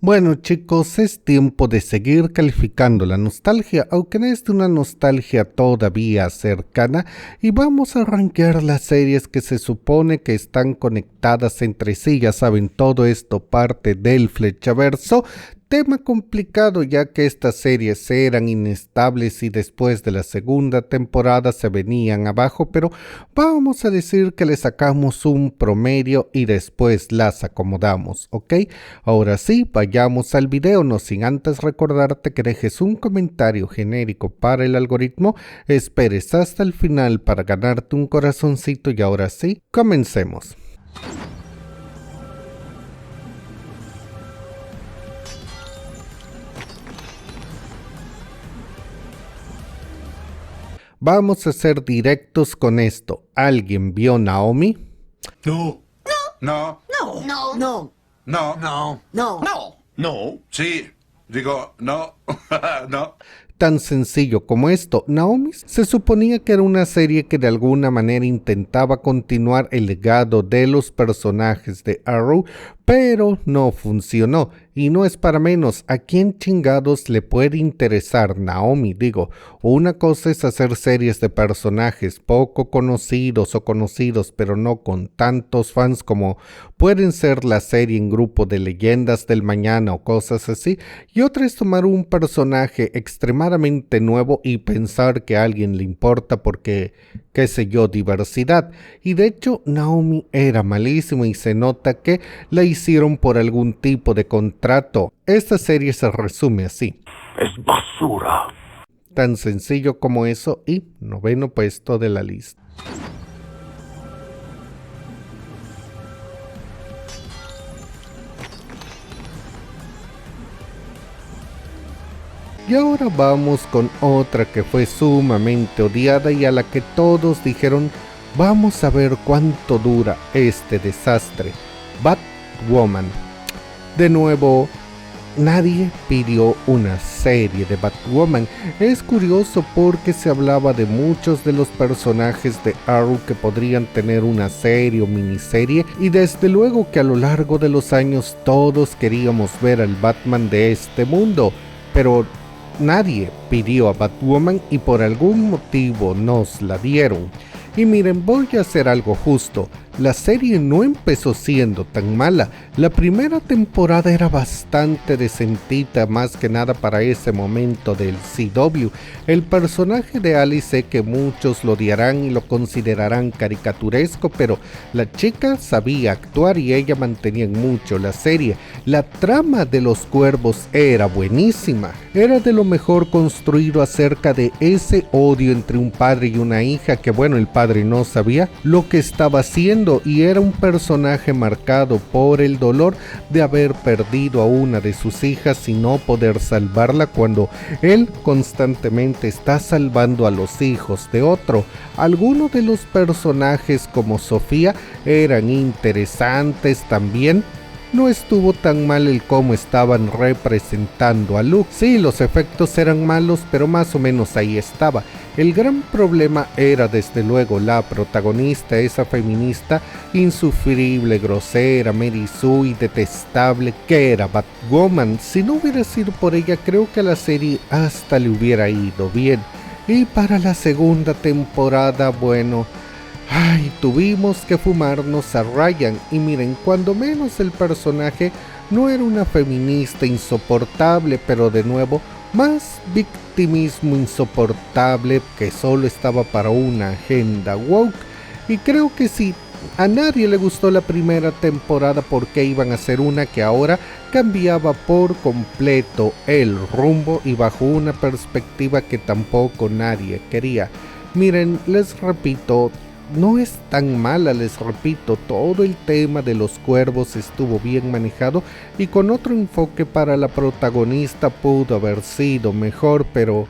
Bueno chicos, es tiempo de seguir calificando la nostalgia, aunque no es de una nostalgia todavía cercana, y vamos a rankear las series que se supone que están conectadas entre sí. Ya saben, todo esto parte del Flechaverso. Tema complicado ya que estas series eran inestables y después de la segunda temporada se venían abajo, pero vamos a decir que le sacamos un promedio y después las acomodamos, ¿ok? Ahora sí, vayamos al video, no sin antes recordarte que dejes un comentario genérico para el algoritmo, esperes hasta el final para ganarte un corazoncito y ahora sí, comencemos. Vamos a ser directos con esto. ¿Alguien vio Naomi? No. No. No. No. No. No. No. No. Sí. Digo, no. No. Tan sencillo como esto, Naomi se suponía que era una serie que de alguna manera intentaba continuar el legado de los personajes de Arrow, pero no funcionó. Y no es para menos, ¿a quién chingados le puede interesar Naomi? Digo, una cosa es hacer series de personajes poco conocidos o conocidos, pero no con tantos fans como pueden ser la serie en grupo de Leyendas del Mañana o cosas así, y otra es tomar un personaje extremadamente nuevo y pensar que a alguien le importa porque, qué sé yo, diversidad. Y de hecho, Naomi era malísima y se nota que la hicieron por algún tipo de contrato. Esta serie se resume así. Es basura. Tan sencillo como eso y noveno puesto de la lista. Y ahora vamos con otra que fue sumamente odiada y a la que todos dijeron, vamos a ver cuánto dura este desastre. Batwoman. De nuevo, nadie pidió una serie de Batwoman. Es curioso porque se hablaba de muchos de los personajes de Arrow que podrían tener una serie o miniserie, y desde luego que a lo largo de los años todos queríamos ver al Batman de este mundo, pero nadie pidió a Batwoman y por algún motivo nos la dieron. Y miren, voy a hacer algo justo. La serie no empezó siendo tan mala. La primera temporada era bastante decentita, más que nada para ese momento del CW. El personaje de Alice sé que muchos lo odiarán y lo considerarán caricaturesco, pero la chica sabía actuar y ella mantenía mucho la serie. La trama de los cuervos era buenísima. Era de lo mejor construido acerca de ese odio entre un padre y una hija que, bueno, el padre no sabía lo que estaba haciendo y era un personaje marcado por el dolor de haber perdido a una de sus hijas y no poder salvarla cuando él constantemente está salvando a los hijos de otro. Algunos de los personajes como Sofía eran interesantes también. No estuvo tan mal el cómo estaban representando a Luke. Sí, los efectos eran malos, pero más o menos ahí estaba. El gran problema era desde luego la protagonista, esa feminista insufrible, grosera, Mary Sue y detestable que era Batwoman. Si no hubiera sido por ella, creo que a la serie hasta le hubiera ido bien. Y para la segunda temporada, bueno, tuvimos que fumarnos a Ryan, y miren, cuando menos el personaje no era una feminista insoportable, pero de nuevo, más victimismo insoportable que solo estaba para una agenda woke. Y creo que si a nadie le gustó la primera temporada, porque iban a hacer una que ahora cambiaba por completo el rumbo y bajo una perspectiva que tampoco nadie quería. Miren, les repito, no es tan mala, les repito, todo el tema de los cuervos estuvo bien manejado y con otro enfoque para la protagonista pudo haber sido mejor, pero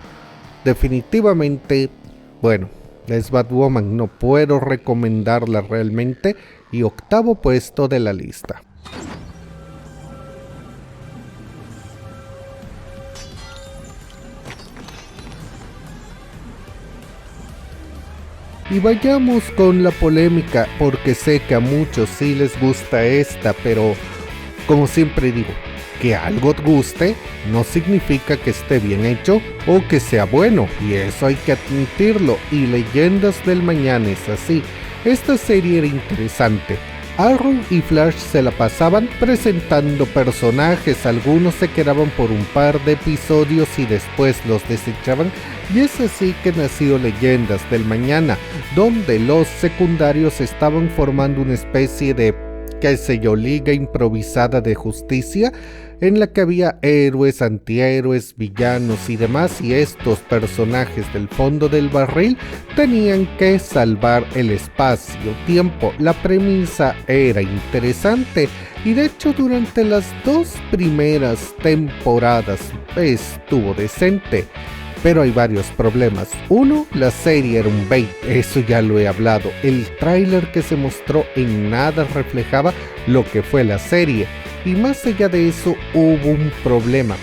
definitivamente, bueno, es Batwoman, no puedo recomendarla realmente, y octavo puesto de la lista. Y vayamos con la polémica, porque sé que a muchos sí les gusta esta, pero como siempre digo, Que algo te guste no significa que esté bien hecho o que sea bueno, y eso hay que admitirlo, y Leyendas del Mañana es así. Esta serie era interesante. Arrow y Flash se la pasaban presentando personajes, algunos se quedaban por un par de episodios y después los desechaban, y es así que nació Leyendas del Mañana, donde los secundarios estaban formando una especie de, qué sé yo, liga improvisada de justicia, en la que había héroes, antihéroes, villanos y demás, y estos personajes del fondo del barril tenían que salvar el espacio-tiempo. La premisa era interesante y de hecho durante las 2 primeras temporadas estuvo decente. Pero hay varios problemas. Uno, la serie era un bait, eso ya lo he hablado. El tráiler que se mostró en nada reflejaba lo que fue la serie. Y más allá de eso, hubo un problema.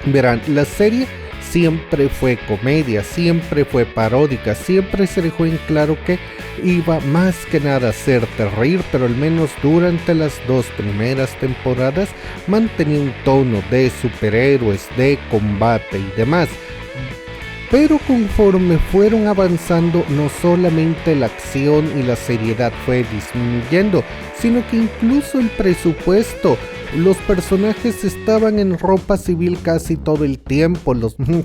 Verán, la serie siempre fue comedia, siempre fue paródica, siempre se dejó en claro que iba más que nada a hacerte reír, pero al menos durante las 2 primeras temporadas mantenía un tono de superhéroes, de combate y demás. Pero conforme fueron avanzando, no solamente la acción y la seriedad fue disminuyendo, sino que incluso el presupuesto, los personajes estaban en ropa civil casi todo el tiempo.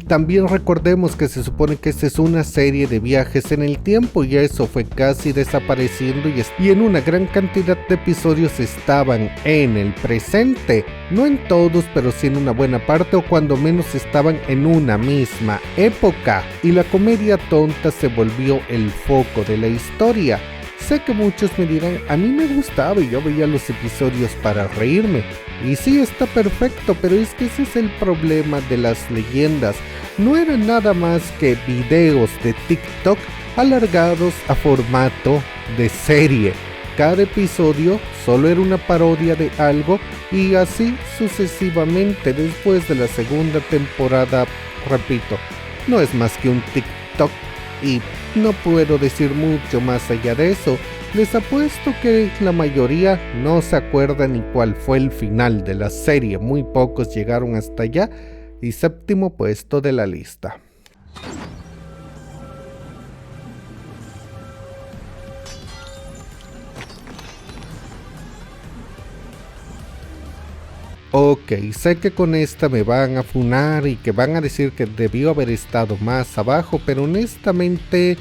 También recordemos que se supone que esta es una serie de viajes en el tiempo y eso fue casi desapareciendo y en una gran cantidad de episodios estaban en el presente. No en todos, pero sí en una buena parte, o cuando menos estaban en una misma época. Y la comedia tonta se volvió el foco de la historia. Sé que muchos me dirán, a mí me gustaba y yo veía los episodios para reírme. Y sí, está perfecto, pero es que ese es el problema de las leyendas. No eran nada más que videos de TikTok alargados a formato de serie. Cada episodio solo era una parodia de algo y así sucesivamente. Después de la segunda temporada, repito, no es más que un TikTok y no puedo decir mucho más allá de eso. Les apuesto que la mayoría no se acuerda ni cuál fue el final de la serie. Muy pocos llegaron hasta allá y 7º puesto de la lista. Ok, sé que con esta me van a funar y que van a decir que debió haber estado más abajo, pero honestamente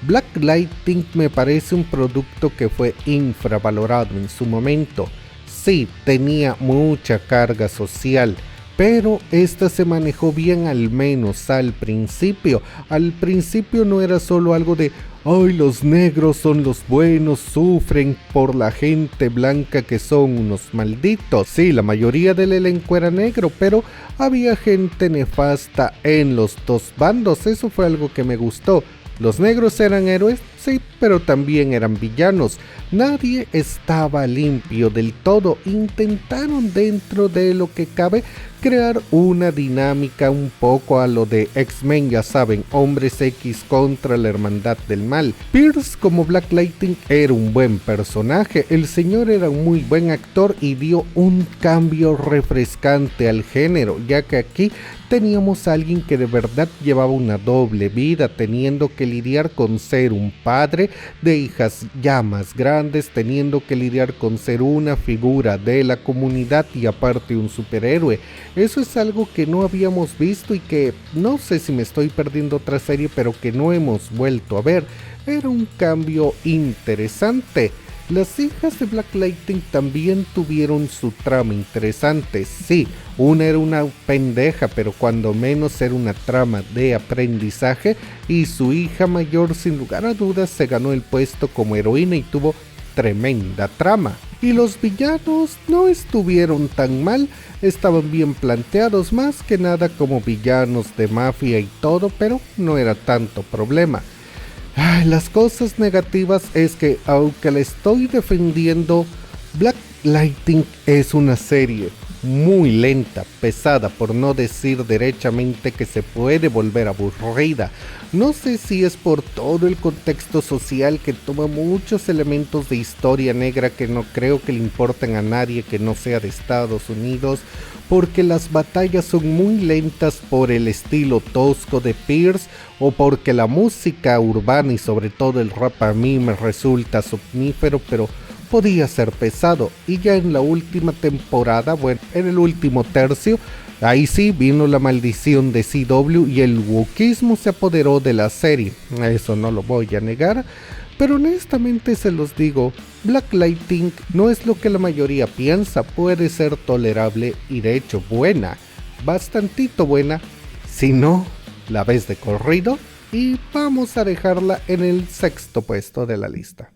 Black Lightning me parece un producto que fue infravalorado en su momento. Sí, tenía mucha carga social, pero esta se manejó bien, al menos al principio. Al principio no era solo algo de ¡ay, los negros son los buenos, sufren por la gente blanca que son unos malditos! Sí, la mayoría del elenco era negro, pero había gente nefasta en los 2 bandos. Eso fue algo que me gustó. Los negros eran héroes, sí, pero también eran villanos. Nadie estaba limpio del todo. Intentaron, dentro de lo que cabe, crear una dinámica un poco a lo de X-Men, ya saben, hombres X contra la hermandad del mal. Pierce como Black Lightning era un buen personaje. El señor era un muy buen actor y dio un cambio refrescante al género, ya que aquí teníamos a alguien que de verdad llevaba una doble vida, teniendo que lidiar con ser un padre de hijas ya más grandes, teniendo que lidiar con ser una figura de la comunidad y aparte un superhéroe. Eso es algo que no habíamos visto y que no sé si me estoy perdiendo otra serie, pero que no hemos vuelto a ver. Era un cambio interesante. Las hijas de Black Lightning también tuvieron su trama interesante. Sí, una era una pendeja, pero cuando menos era una trama de aprendizaje, y su hija mayor sin lugar a dudas se ganó el puesto como heroína y tuvo tremenda trama. Y los villanos no estuvieron tan mal, estaban bien planteados, más que nada como villanos de mafia y todo, pero no era tanto problema. Las cosas negativas es que, aunque la estoy defendiendo, Black Lightning es una serie muy lenta, pesada, por no decir derechamente que se puede volver aburrida. No sé si es por todo el contexto social que toma muchos elementos de historia negra que no creo que le importen a nadie que no sea de Estados Unidos, porque las batallas son muy lentas por el estilo tosco de Pierce o porque la música urbana y sobre todo el rap a mí me resulta somnífero, pero podía ser pesado. Y ya en la última temporada, bueno, en el último tercio, ahí sí vino la maldición de CW y el wokismo se apoderó de la serie. Eso no lo voy a negar, pero honestamente se los digo, Black Lightning no es lo que la mayoría piensa, puede ser tolerable y de hecho buena, bastantito buena, si no la ves de corrido, y vamos a dejarla en el 6º puesto de la lista.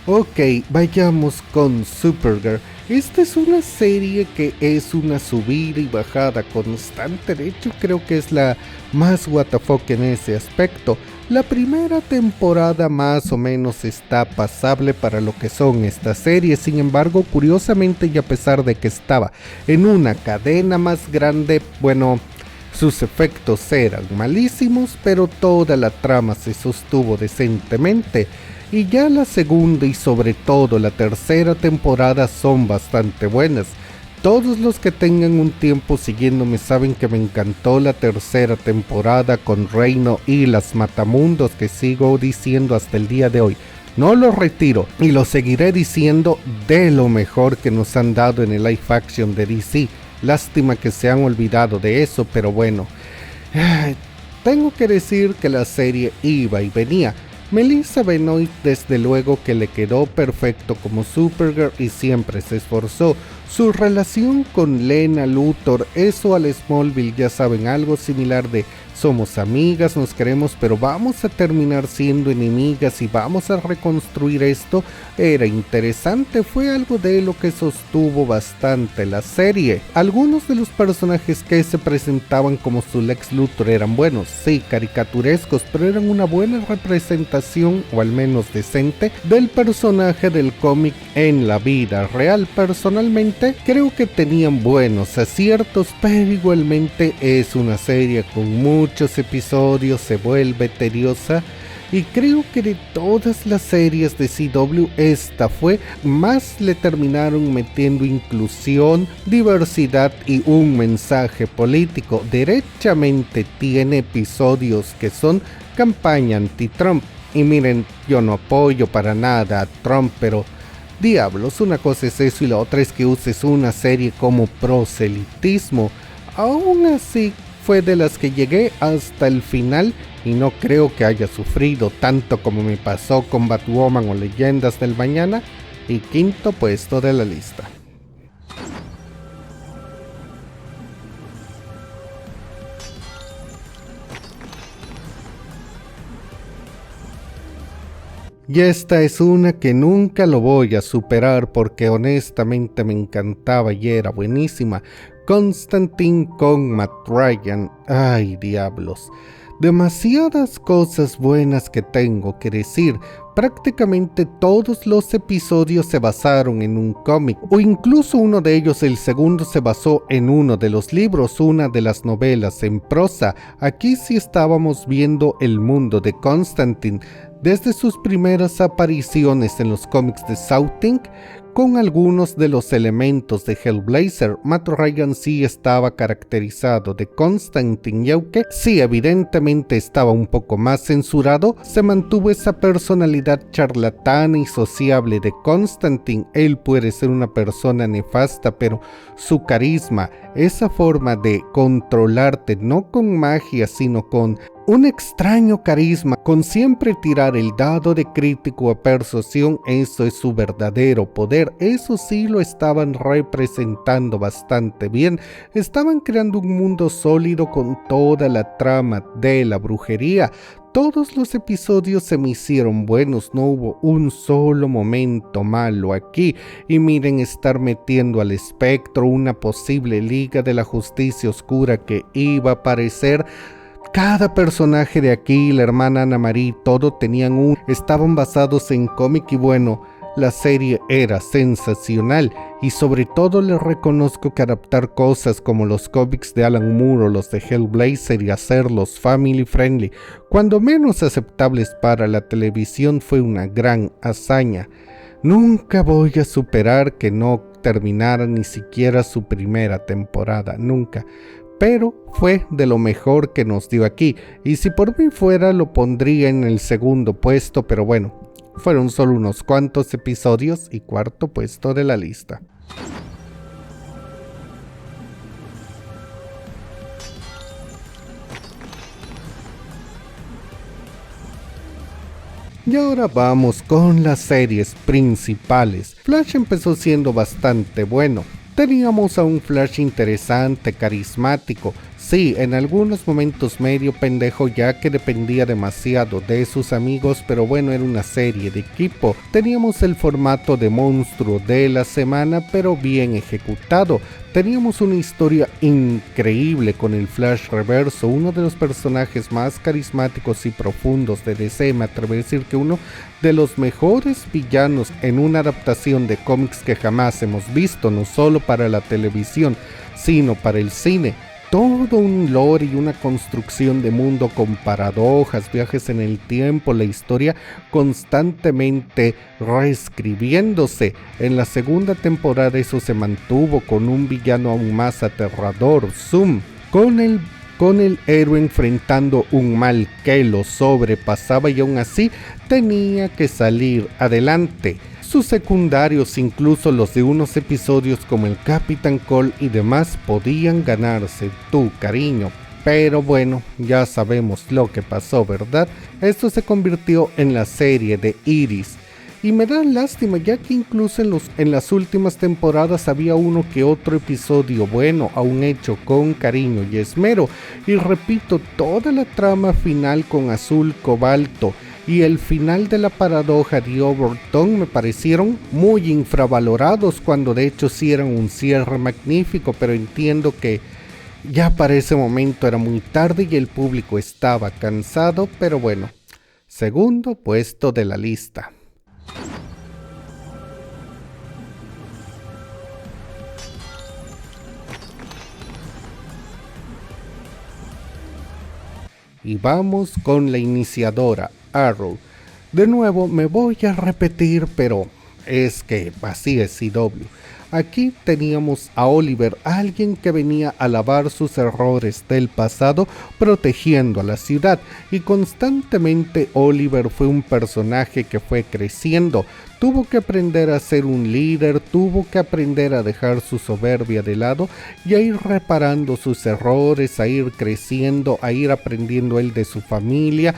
Ok, vayamos con Supergirl. Esta es una serie que es una subida y bajada constante, de hecho creo que es la más WTF en ese aspecto. La primera temporada más o menos está pasable para lo que son estas series, sin embargo curiosamente y a pesar de que estaba en una cadena más grande, bueno, sus efectos eran malísimos, pero toda la trama se sostuvo decentemente. Y ya la segunda y sobre todo la tercera temporada son bastante buenas. Todos los que tengan un tiempo siguiéndome saben que me encantó la tercera temporada con Reino y las Matamundos, que sigo diciendo hasta el día de hoy. No lo retiro y lo seguiré diciendo, de lo mejor que nos han dado en el live action de DC. Lástima que se han olvidado de eso, pero bueno. Tengo que decir que la serie iba y venía. Melissa Benoist desde luego que le quedó perfecto como Supergirl y siempre se esforzó. Su relación con Lena Luthor, eso al Smallville ya saben, algo similar de somos amigas, nos queremos, pero vamos a terminar siendo enemigas y vamos a reconstruir esto, era interesante, fue algo de lo que sostuvo bastante la serie. Algunos de los personajes que se presentaban como su Lex Luthor eran buenos, sí, caricaturescos, pero eran una buena representación, o al menos decente, del personaje del cómic en la vida real. Personalmente, creo que tenían buenos aciertos, pero igualmente es una serie con muchos episodios, se vuelve tediosa y creo que de todas las series de CW esta fue más le terminaron metiendo inclusión, diversidad y un mensaje político. Derechamente tiene episodios que son campaña anti-Trump y miren, yo no apoyo para nada a Trump, pero diablos, una cosa es eso y la otra es que uses una serie como proselitismo. Aún así fue de las que llegué hasta el final y no creo que haya sufrido tanto como me pasó con Batwoman o Leyendas del Mañana, y 5º puesto de la lista. Y esta es una que nunca lo voy a superar porque honestamente me encantaba y era buenísima. Constantine con Matt Ryan. Ay, diablos. Demasiadas cosas buenas que tengo que decir. Prácticamente todos los episodios se basaron en un cómic, o incluso uno de ellos, el segundo, se basó en uno de los libros, una de las novelas en prosa. Aquí sí estábamos viendo el mundo de Constantine, desde sus primeras apariciones en los cómics de South Inc., con algunos de los elementos de Hellblazer. Matt Ryan sí estaba caracterizado de Constantine y aunque sí evidentemente estaba un poco más censurado, se mantuvo esa personalidad charlatana y sociable de Constantine. Él puede ser una persona nefasta, pero su carisma, esa forma de controlarte no con magia sino con un extraño carisma, con siempre tirar el dado de crítico a persuasión, eso es su verdadero poder. Eso sí lo estaban representando bastante bien. Estaban creando un mundo sólido con toda la trama de la brujería. Todos los episodios se me hicieron buenos, no hubo un solo momento malo aquí. Y miren, estar metiendo al espectro, una posible Liga de la Justicia Oscura que iba a aparecer. Cada personaje de aquí, la hermana Ana Marie, todo estaban basados en cómic y bueno, la serie era sensacional y sobre todo les reconozco que adaptar cosas como los cómics de Alan Moore o los de Hellblazer y hacerlos family friendly, cuando menos aceptables para la televisión, fue una gran hazaña. Nunca voy a superar que no terminara ni siquiera su primera temporada, nunca. Pero fue de lo mejor que nos dio aquí, y si por mí fuera lo pondría en el segundo puesto, pero bueno, fueron solo unos cuantos episodios y cuarto puesto de la lista. Y ahora vamos con las series principales. Flash empezó siendo bastante bueno. Teníamos a un Flash interesante, carismático, sí, en algunos momentos medio pendejo ya que dependía demasiado de sus amigos, pero bueno, era una serie de equipo. Teníamos el formato de monstruo de la semana, pero bien ejecutado. Teníamos una historia increíble con el Flash Reverso, uno de los personajes más carismáticos y profundos de DC, me atrevo a decir que uno de los mejores villanos en una adaptación de cómics que jamás hemos visto, no solo para la televisión, sino para el cine. Todo un lore y una construcción de mundo con paradojas, viajes en el tiempo, la historia constantemente reescribiéndose. En la segunda temporada eso se mantuvo con un villano aún más aterrador, Zoom, con el héroe enfrentando un mal que lo sobrepasaba y aún así tenía que salir adelante. Sus secundarios, incluso los de unos episodios como el Capitán Cole y demás, podían ganarse tu cariño. Pero bueno, ya sabemos lo que pasó, ¿verdad? Esto se convirtió en la serie de Iris. Y me da lástima ya que incluso en las últimas temporadas había uno que otro episodio bueno, aún hecho con cariño y esmero. Y repito, toda la trama final con Azul Cobalto y el final de la paradoja de Overton me parecieron muy infravalorados cuando de hecho sí eran un cierre magnífico, pero entiendo que ya para ese momento era muy tarde y el público estaba cansado, pero bueno, segundo puesto de la lista. Y vamos con la iniciadora, Arrow. De nuevo me voy a repetir, pero es que así es CW. Aquí teníamos a Oliver, alguien que venía a lavar sus errores del pasado, protegiendo a la ciudad, y constantemente Oliver fue un personaje que fue creciendo. Tuvo que aprender a ser un líder, tuvo que aprender a dejar su soberbia de lado y a ir reparando sus errores, a ir creciendo, a ir aprendiendo él de su familia,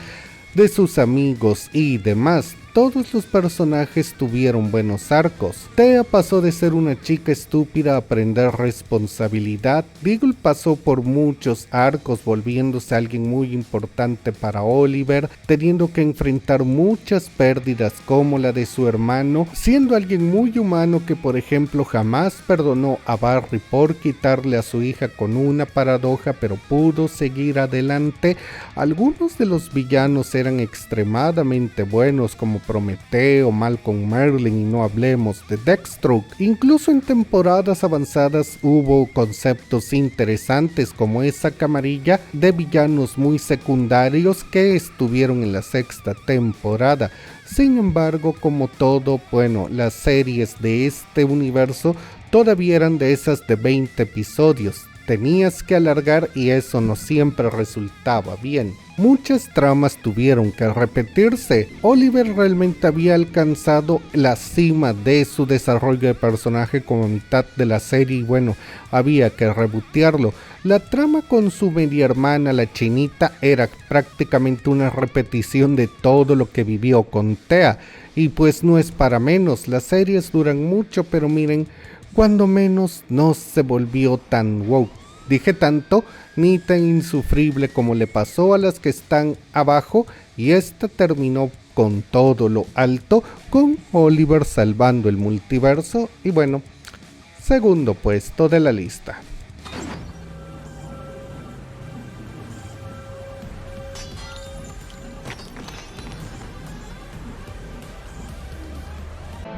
de sus amigos y demás. Todos los personajes tuvieron buenos arcos. Thea pasó de ser una chica estúpida a aprender responsabilidad. Deagle pasó por muchos arcos, volviéndose alguien muy importante para Oliver, teniendo que enfrentar muchas pérdidas como la de su hermano, siendo alguien muy humano que por ejemplo jamás perdonó a Barry por quitarle a su hija con una paradoja, pero pudo seguir adelante. Algunos de los villanos eran extremadamente buenos, como Prometeo, Malcolm Merlyn, y no hablemos de Deathstroke. Incluso en temporadas avanzadas hubo conceptos interesantes como esa camarilla de villanos muy secundarios que estuvieron en la sexta temporada. Sin embargo, como todo, bueno, las series de este universo todavía eran de esas de 20 episodios. Tenías que alargar y eso no siempre resultaba bien. Muchas tramas tuvieron que repetirse. Oliver realmente había alcanzado la cima de su desarrollo de personaje como mitad de la serie y bueno, había que rebotearlo. La trama con su media hermana, la chinita, era prácticamente una repetición de todo lo que vivió con Thea. Y pues no es para menos, las series duran mucho, pero miren, cuando menos no se volvió tan woke. Dije tanto, ni tan insufrible como le pasó a las que están abajo, y esta terminó con todo lo alto, con Oliver salvando el multiverso y bueno, segundo puesto de la lista.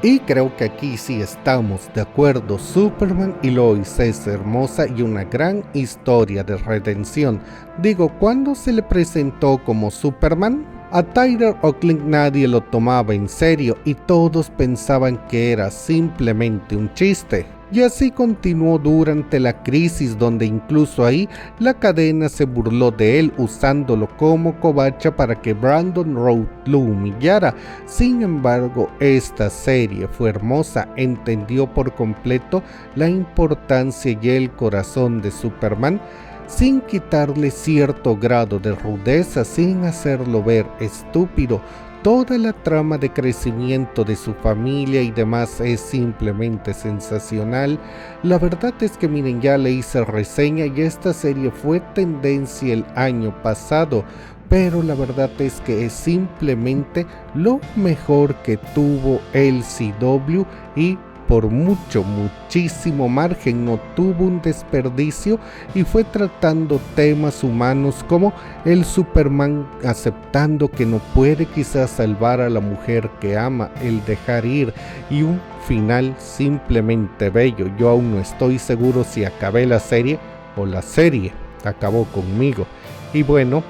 Y creo que aquí sí estamos de acuerdo. Superman y Lois es hermosa y una gran historia de redención. Digo, ¿cuándo se le presentó como Superman? A Tyler Hoechlin nadie lo tomaba en serio y todos pensaban que era simplemente un chiste. Y así continuó durante la crisis, donde incluso ahí la cadena se burló de él usándolo como covacha para que Brandon Routh lo humillara. Sin embargo, esta serie fue hermosa, entendió por completo la importancia y el corazón de Superman, sin quitarle cierto grado de rudeza, sin hacerlo ver estúpido. Toda la trama de crecimiento de su familia y demás es simplemente sensacional. La verdad es que miren, ya le hice reseña y esta serie fue tendencia el año pasado, pero la verdad es que es simplemente lo mejor que tuvo el CW y por muchísimo margen, no tuvo un desperdicio y fue tratando temas humanos como el Superman aceptando que no puede quizás salvar a la mujer que ama, el dejar ir, y un final simplemente bello. Yo aún no estoy seguro si acabé la serie o la serie acabó conmigo. Y bueno,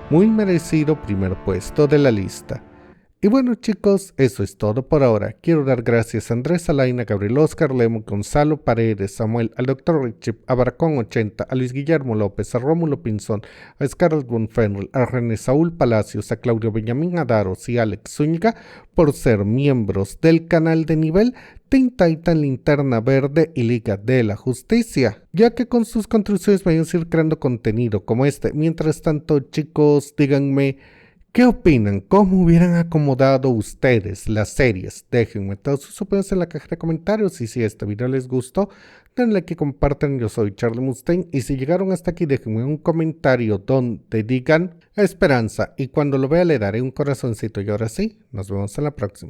muy merecido primer puesto de la lista. Y bueno chicos, eso es todo por ahora. Quiero dar gracias a Andrés Alaina, Gabriel Oscar, Lemo, Gonzalo Paredes, Samuel, al Dr. Richip, a Baracón 80, a Luis Guillermo López, a Rómulo Pinzón, a Scarlett von Fenriel, a René Saúl Palacios, a Claudio Benjamín Adaros y a Alex Zúñiga por ser miembros del canal de nivel Teen Titan, Linterna Verde y Liga de la Justicia, ya que con sus contribuciones vayan a ir creando contenido como este. Mientras tanto chicos, díganme ¿qué opinan? ¿Cómo hubieran acomodado ustedes las series? Déjenme todas sus opiniones en la caja de comentarios y si este video les gustó, denle like y compartan. Yo soy Charlie Mustaine y si llegaron hasta aquí déjenme un comentario donde digan esperanza y cuando lo vea le daré un corazoncito y ahora sí, nos vemos en la próxima.